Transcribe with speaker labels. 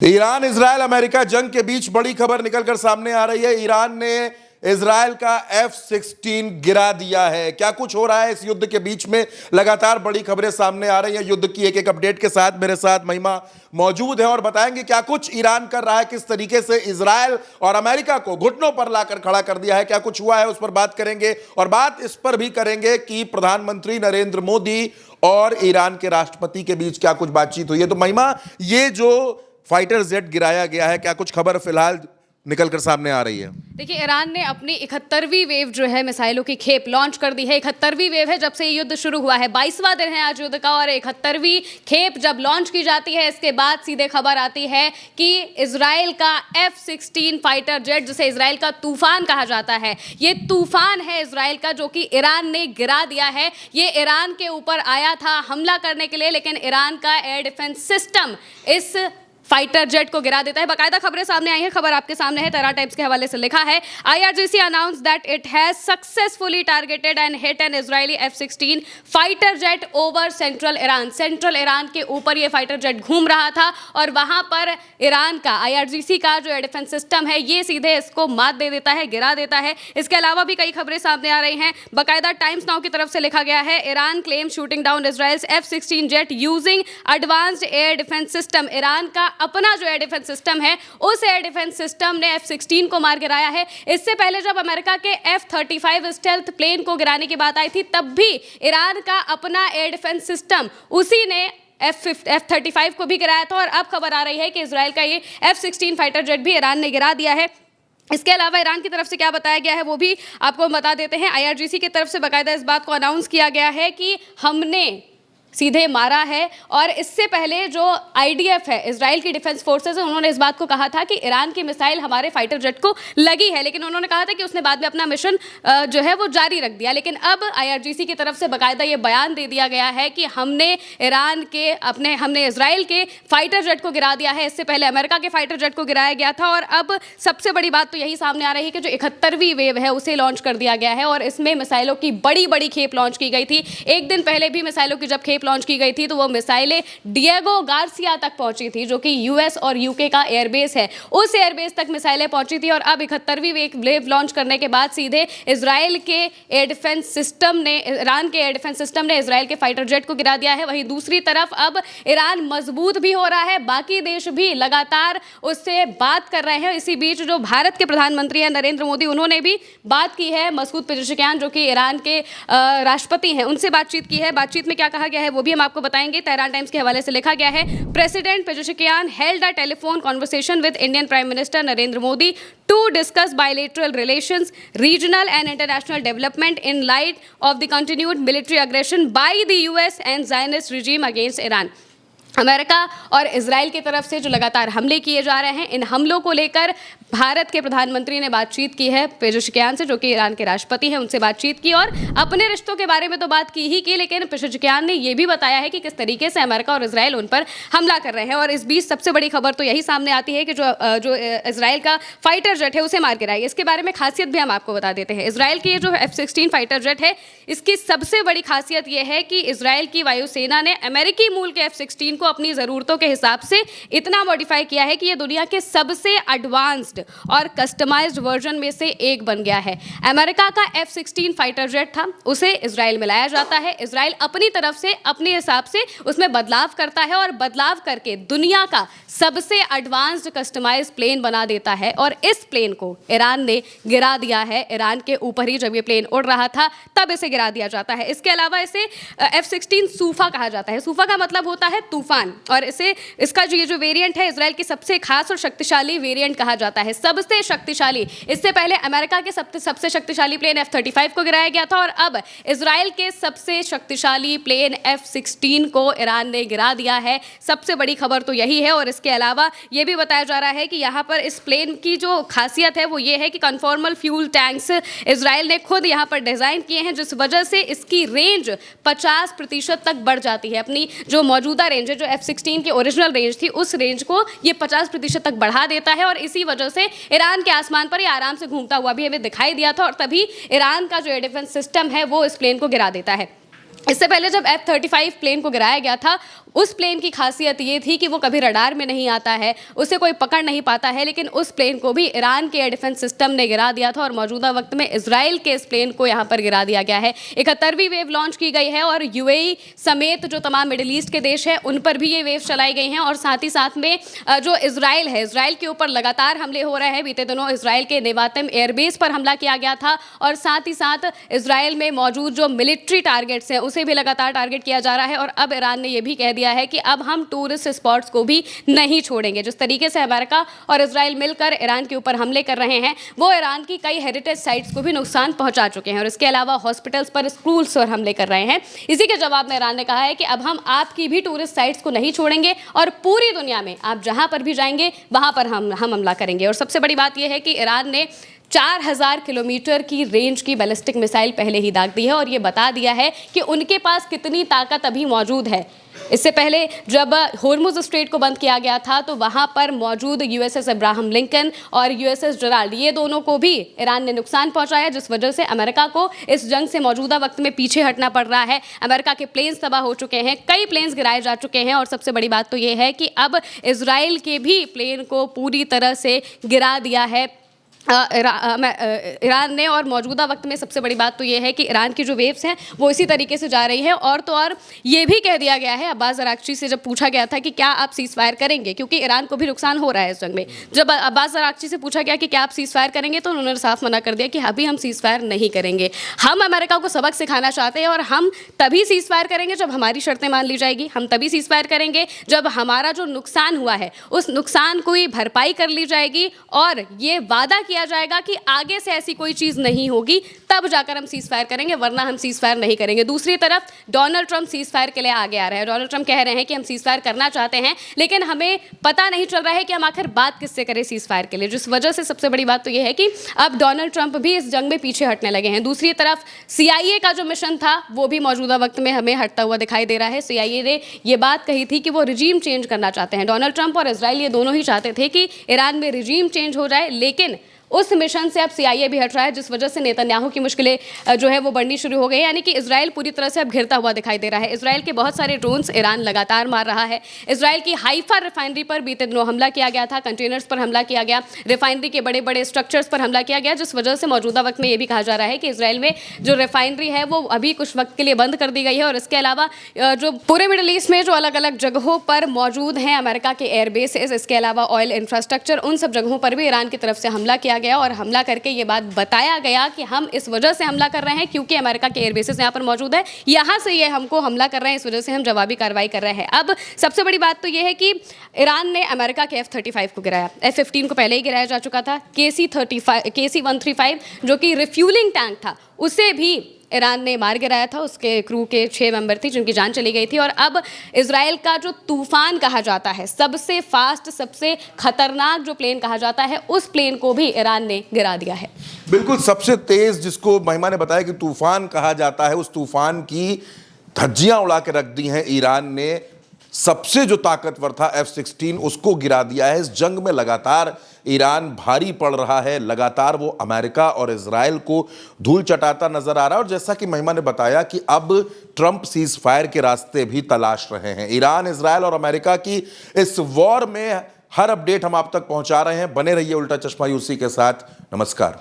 Speaker 1: Iran Israel America जंग के बीच बड़ी खबर निकलकर सामने आ रही है। ईरान ने इजरायल का F-16 गिरा दिया है। क्या कुछ हो रहा है इस युद्ध के बीच में, लगातार बड़ी खबरें सामने आ रही हैं। युद्ध की एक एक अपडेट के साथ मेरे साथ महिमा मौजूद है और बताएंगे क्या कुछ ईरान कर रहा है, किस तरीके से इजरायल और अमेरिका को घुटनों पर लाकर खड़ा कर दिया है, क्या कुछ हुआ है उस पर बात करेंगे। और बात इस पर भी करेंगे कि प्रधानमंत्री नरेंद्र मोदी और ईरान के राष्ट्रपति के बीच क्या कुछ बातचीत हुई है। तो महिमा, ये जो फाइटर जेट गिराया गया है, क्या कुछ खबर फिलहाल निकलकर सामने आ रही है?
Speaker 2: देखिए, ईरान ने अपनी 71वीं वेव जो है मिसाइलों की खेप लॉन्च कर दी है। 71वीं वेव है जब से ये युद्ध शुरू हुआ है। 22वां दिन है आज युद्ध का और 71वीं खेप जब लॉन्च की जाती है, इसके बाद सीधे खबर आती है कि इजराइल का F-16 फाइटर जेट, जिसे इजराइल का तूफान कहा जाता है, ये तूफान है इजराइल का, जो कि ईरान ने गिरा दिया है। ये ईरान के ऊपर आया था हमला करने के लिए, लेकिन ईरान का एयर डिफेंस सिस्टम इस फाइटर जेट को गिरा देता है। बाकायदा खबरें सामने आई हैं। खबर आपके सामने है, तेहरान टाइम्स के हवाले से लिखा है, IRGC announce that it has successfully targeted and hit N Israeli F-16 fighter jet over central Iran. Central Iran के ऊपर ये फाइटर जेट घूम रहा था और वहां पर ईरान का IRGC का जो एयर डिफेंस सिस्टम है, ये सीधे इसको मात दे देता है, गिरा देता है। इसके अलावा भी कई खबरें सामने आ रही हैं। बाकायदा टाइम्स नाउ की तरफ से लिखा गया है, Iran claim shooting down Israel's F-16 jet using advanced air defence system. Iran का अपना जो एयर डिफेंस सिस्टम है, उस एयर डिफेंस सिस्टम ने F-16 को मार गिराया है। इससे पहले जब अमेरिका के F-35 स्टेल्थ प्लेन को गिराने की बात आई थी, तब भी ईरान का अपना एयर डिफेंस सिस्टम उसी ने F-35 को भी गिराया था। और अब खबर आ रही है कि इजराइल का ये F-16 फाइटर जेट भी ईरान ने गिरा दिया है। इसके अलावा ईरान की तरफ से क्या बताया गया है वो भी आपको हम बता देते हैं। IRGC की तरफ से बाकायदा इस बात को अनाउंस किया गया है कि हमने सीधे मारा है। और इससे पहले जो IDF है, इजराइल की डिफेंस फोर्सेस है, उन्होंने इस बात को कहा था कि ईरान की मिसाइल हमारे फाइटर जेट को लगी है, लेकिन उन्होंने कहा था कि उसने बाद में अपना मिशन जो है वो जारी रख दिया। लेकिन अब IRGC की तरफ से बाकायदा ये बयान दे दिया गया है कि हमने इजराइल के फाइटर जेट को गिरा दिया है। इससे पहले अमेरिका के फाइटर जेट को गिराया गया था। और अब सबसे बड़ी बात तो यही सामने आ रही है कि जो 71वीं वेव है, उसे लॉन्च कर दिया गया है और इसमें मिसाइलों की बड़ी बड़ी खेप लॉन्च की गई थी। एक दिन पहले भी मिसाइलों की जब खेप लॉन्च की गई थी तो वो मिसाइलें डिएगो गार्सिया तक पहुंची थी, जो कि US और UK का एयरबेस है। उस एयरबेस तक मिसाइलें पहुंची थी। और अब 71वीं वेव लॉन्च करने के बाद सीधे इजराइल के एयर डिफेंस सिस्टम ने, ईरान के एयर डिफेंस सिस्टम ने इजराइल के फाइटर जेट को गिरा दिया है। वहीं दूसरी तरफ अब ईरान मजबूत भी हो रहा है, बाकी देश भी लगातार उससे बात कर रहे हैं। इसी बीच जो भारत के प्रधानमंत्री हैं नरेंद्र मोदी, उन्होंने भी बात की है मसूद पेजेशकियान, जो कि ईरान के राष्ट्रपति हैं, उनसे बातचीत की है। बातचीत में क्या कहा गया है वो भी हम आपको बताएंगे। तेहरान टाइम्स के हवाले से लिखा गया है, president Pezeshkian held a telephone conversation with Indian prime minister Narendra Modi to discuss bilateral relations, regional and international development in light of the continued military aggression by the US and Zionist regime against Iran. America और Israel की तरफ से जो लगातार हमले किए जा रहे हैं, इन हमलों को लेकर भारत के प्रधानमंत्री ने बातचीत की है पेजेशकियान से, जो कि ईरान के राष्ट्रपति हैं, उनसे बातचीत की और अपने रिश्तों के बारे में तो बात की ही की, लेकिन पेजेशकियान ने यह भी बताया है कि किस तरीके से अमेरिका और इजराइल उन पर हमला कर रहे हैं। और इस बीच सबसे बड़ी खबर तो यही सामने आती है कि जो इजराइल का फाइटर जेट है, उसे मार गिराया। इसके बारे में खासियत भी हम आपको बता देते हैं। इजराइल की जो F-16 फाइटर जेट है, इसकी सबसे बड़ी खासियत यह है कि इजराइल की वायुसेना ने अमेरिकी मूल के F-16 को अपनी ज़रूरतों के हिसाब से इतना मॉडिफाई किया है कि ये दुनिया के सबसे एडवांस्ड और कस्टमाइज्ड वर्जन में से एक बन गया है। अमेरिका का F-16 फाइटर जेट था, उसे इजराइल में लाया जाता है। इजराइल अपनी तरफ से अपने हिसाब से उसमें बदलाव करता है और बदलाव करके दुनिया का सबसे एडवांस्ड कस्टमाइज्ड प्लेन बना देता है। और इस प्लेन को ईरान ने गिरा दिया है। ईरान के ऊपर ही जब ये प्लेन उड़ रहा था, तब इसे गिरा दिया जाता है। इसके अलावा इसे F-16 सूफा कहा जाता है। सूफा का मतलब होता है तूफान, और इसका ये जो वेरिएंट है, इजराइल की सबसे खास और शक्तिशाली वेरिएंट कहा जाता है, सबसे शक्तिशाली। इससे पहले अमेरिका के सबसे शक्तिशाली प्लेन F-35 को गिराया गया था और अब इजराइल के सबसे शक्तिशाली प्लेन F-16 को ईरान ने गिरा दिया है। सबसे बड़ी खबर तो यही है। और इसके अलावा ये भी बताया जा रहा है कि यहाँ पर इस प्लेन की जो खासियत है वो ये है कि कन्फॉर्मल फ्यूल टैंक्स इजराइल ने खुद यहाँ पर डिज़ाइन किए हैं, जिस वजह से इसकी रेंज 50% तक बढ़ जाती है। अपनी जो मौजूदा रेंज है, जो F-16 की ओरिजिनल रेंज थी, उस रेंज को ये 50% तक बढ़ा देता है। और इसी वजह से ईरान के आसमान पर ये आराम से घूमता हुआ भी हमें दिखाई दिया था और तभी ईरान का जो एयर डिफेंस सिस्टम है वो इस प्लेन को गिरा देता है। इससे पहले जब F-35 प्लेन को गिराया गया था, उस प्लेन की खासियत ये थी कि वो कभी रडार में नहीं आता है, उसे कोई पकड़ नहीं पाता है, लेकिन उस प्लेन को भी ईरान के एयर डिफेंस सिस्टम ने गिरा दिया था और मौजूदा वक्त में इजराइल के इस प्लेन को यहाँ पर गिरा दिया गया है। 71वीं वेव लॉन्च की गई है और यूएई समेत जो तमाम मिडिल ईस्ट के देश हैं उन पर भी ये वेव चलाई गई हैं और साथ ही साथ में जो इजराइल है, इजराइल के ऊपर लगातार हमले हो रहे हैं। बीते दिनों इजराइल के नेवातिम एयरबेस पर हमला किया गया था और साथ ही साथ इजराइल में मौजूद जो मिलिट्री टारगेट्स हैं उसे भी लगातार टारगेट किया जा रहा है। और अब ईरान ने यह भी कह दिया है कि अब हम टूरिस्ट स्पॉट्स को भी नहीं छोड़ेंगे। जिस तरीके से अमेरिका और इजराइल मिलकर ईरान के ऊपर हमले कर रहे हैं, वो ईरान की कई हेरिटेज साइट्स को भी नुकसान पहुंचा चुके हैं और इसके अलावा हॉस्पिटल्स पर, स्कूल्स पर हमले कर रहे हैं। इसी के जवाब में ईरान ने कहा है कि अब हम आपकी भी टूरिस्ट साइट्स को नहीं छोड़ेंगे और पूरी दुनिया में आप जहां पर भी जाएंगे वहां पर हम हमला करेंगे। और सबसे बड़ी बात यह है कि ईरान ने 4000 किलोमीटर की रेंज की बैलिस्टिक मिसाइल पहले ही दाग दी है और ये बता दिया है कि उनके पास कितनी ताकत अभी मौजूद है। इससे पहले जब होर्मुज स्ट्रेट को बंद किया गया था तो वहां पर मौजूद यूएसएस अब्राहम लिंकन और यूएसएस जेराल्ड, ये दोनों को भी ईरान ने नुकसान पहुंचाया, जिस वजह से अमेरिका को इस जंग से मौजूदा वक्त में पीछे हटना पड़ रहा है। अमेरिका के प्लेन्स तबाह हो चुके हैं, कई प्लेन्स गिराए जा चुके हैं और सबसे बड़ी बात तो ये है कि अब इजराइल के भी प्लेन को पूरी तरह से गिरा दिया है ईरान ने। और मौजूदा वक्त में सबसे बड़ी बात तो ये है कि ईरान की जो वेव्स हैं वो इसी तरीके से जा रही है। और तो और ये भी कह दिया गया है, अब्बास अरागची से जब पूछा गया था कि क्या आप सीज फायर करेंगे, क्योंकि ईरान को भी नुकसान हो रहा है इस जंग में, जब अब्बास अरागची से पूछा गया कि क्या आप सीज फायर करेंगे तो उन्होंने साफ मना कर दिया कि अभी हम सीज फायर नहीं करेंगे। हम अमेरिका को सबक सिखाना चाहते हैं और हम तभी सीज फायर करेंगे जब हमारी शर्तें मान ली जाएगी। हम तभी सीज फायर करेंगे जब हमारा जो नुकसान हुआ है उस नुकसान को ही भरपाई कर ली जाएगी और ये वादा किया जाएगा कि आगे से ऐसी कोई चीज नहीं होगी, तब जाकर हम सीज फायर करेंगे, वरना हम सीज फायर नहीं करेंगे। दूसरी तरफ डोनाल्ड ट्रंप सीज फायर के लिए आगे आ रहे हैं। डोनाल्ड ट्रंप कह रहे हैं कि हम सीज फायर करना चाहते हैं, लेकिन हमें पता नहीं चल रहा है कि हम आखिर बात किससे करें सीज फायर के लिए, जिस वजह से सबसे बड़ी बात तो यह है कि अब डोनाल्ड ट्रंप भी इस जंग में पीछे हटने लगे हैं। दूसरी तरफ CIA का जो मिशन था वो भी मौजूदा वक्त में हमें हटता हुआ दिखाई दे रहा है। CIA ने ये बात कही थी कि वो रिजीम चेंज करना चाहते हैं। डोनाल्ड ट्रंप और इजराइल ये दोनों ही चाहते थे कि ईरान में रिजीम चेंज हो जाए, लेकिन उस मिशन से अब CIA भी हट रहा है, जिस वजह से नेतन्याहू की मुश्किलें जो है वो बढ़नी शुरू हो गई। यानी कि इजराइल पूरी तरह से अब घिरता हुआ दिखाई दे रहा है। इजराइल के बहुत सारे ड्रोन्स ईरान लगातार मार रहा है। इजराइल की हाइफा रिफाइनरी पर बीते दिनों हमला किया गया था, कंटेनर्स पर हमला किया गया, रिफाइनरी के बड़े बड़े स्ट्रक्चर्स पर हमला किया गया, जिस वजह से मौजूदा वक्त में ये भी कहा जा रहा है कि इजराइल में जो रिफाइनरी है वो अभी कुछ वक्त के लिए बंद कर दी गई है। और इसके अलावा जो पूरे मिडिल ईस्ट में जो अलग अलग जगहों पर मौजूद हैं अमेरिका के एयरबेसेस, इसके अलावा ऑयल इंफ्रास्ट्रक्चर, उन सब जगहों पर भी ईरान की तरफ से हमला किया गया और हमला करके ये बात बताया गया कि हम इस वजह से हमला कर रहे हैं क्योंकि अमेरिका के एयरबेसेस यहाँ पर मौजूद है, यहाँ से ये हमको हमला कर रहे हैं, इस वजह से हम जवाबी कार्रवाई कर रहे हैं। अब सबसे बड़ी बात तो ये है कि ईरान ने अमेरिका के F-35 को गिराया। F-15 को पहले ही गिराया जा चुका था। KC-135 जो कि रिफ्यूलिंग टैंक था, उसे भी ईरान ने मार गिराया था। उसके क्रू के 6 मेंबर थे जिनकी जान चली गई थी। और अब इजराइल का जो तूफान कहा जाता है, सबसे फास्ट, सबसे खतरनाक जो प्लेन कहा जाता है, उस प्लेन को भी ईरान ने गिरा दिया है।
Speaker 1: बिल्कुल, सबसे तेज, जिसको महिमा ने बताया कि तूफान कहा जाता है, उस तूफान की धज्जियां उड़ा के रख दी हैं ईरान ने। सबसे जो ताकतवर था F-16, उसको गिरा दिया है। इस जंग में लगातार ईरान भारी पड़ रहा है, लगातार वो अमेरिका और इजराइल को धूल चटाता नजर आ रहा है। और जैसा कि महिमा ने बताया कि अब ट्रंप सीज फायर के रास्ते भी तलाश रहे हैं। ईरान, इजराइल और अमेरिका की इस वॉर में हर अपडेट हम आप तक पहुंचा रहे हैं। बने रहिए उल्टा चश्मा यूसी के साथ। नमस्कार।